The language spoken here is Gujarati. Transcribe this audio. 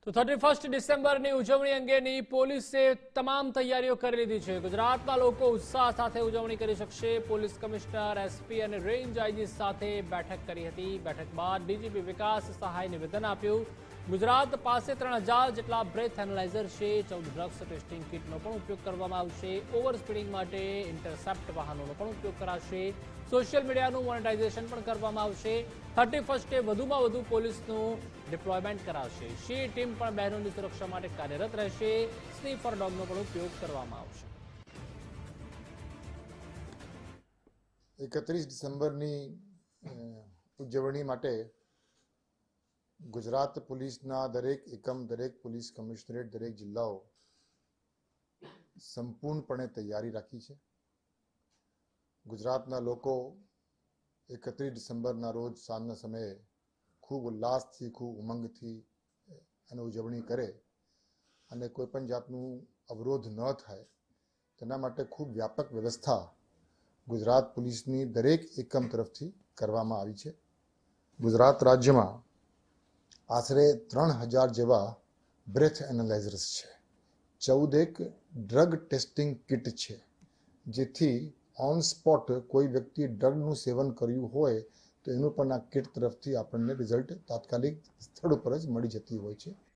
તો 31 ડિસેમ્બરની ઉજવણી અંગેની પોલીસે તમામ તૈયારીઓ કરી લીધી છે। ગુજરાતના લોકો ઉત્સાહ સાથે ઉજવણી કરી શકશે। પોલીસ કમિશનર, એસપી અને રેન્જ આઈજી સાથે બેઠક કરી હતી। બેઠક બાદ ડીજીપી વિકાસ સહાયે નિવેદન આપ્યું। ગુજરાત પાસે 3000 જેટલા બ્રેથ એનાલાઇઝર છે। 14 ડ્રગ્સ ટેસ્ટિંગ કિટનો પણ ઉપયોગ કરવામાં આવશે। ઓવર સ્પીડિંગ માટે ઇન્ટરસેપ્ટ વાહનોનો પણ ઉપયોગ કરાશે। સોશિયલ મીડિયાનું મોનેટાઇઝેશન પણ કરવામાં આવશે। 31 વધુમાં વધુ પોલીસનું ડિપ્લોયમેન્ટ કરાશે। શી ટીમ પણ બહેનોની સુરક્ષા માટે કાર્યરત રહેશે। સ્નીફર ડોગનો પણ ઉપયોગ કરવામાં આવશે। 31 ડિસેમ્બરની ઉજવણી માટે ગુજરાત પોલીસના દરેક એકમ, દરેક પોલીસ કમિશનરેટ, દરેક જિલ્લાઓ સંપૂર્ણપણે તૈયારી રાખી છે। ગુજરાતના લોકો 31 ડિસેમ્બરના રોજ સાંજના સમયે ખૂબ ઉલ્લાસથી, ખૂબ ઉમંગથી એની ઉજવણી કરે અને કોઈ પણ જાતનું અવરોધ ન થાય તેના માટે ખૂબ વ્યાપક વ્યવસ્થા ગુજરાત પોલીસની દરેક એકમ તરફથી કરવામાં આવી છે। ગુજરાત રાજ્યમાં આશરે 3000 જેવા બ્રેથ એનાલાઇઝર્સ છે। 14 ડ્રગ ટેસ્ટિંગ કિટ છે, જેથી ઓન સ્પોટ કોઈ વ્યક્તિ ડ્રગનું સેવન કર્યું હોય તો એનું પણ આ કિટ તરફથી આપણને રિઝલ્ટ તાત્કાલિક સ્થળ ઉપર જ મળી જતી હોય છે।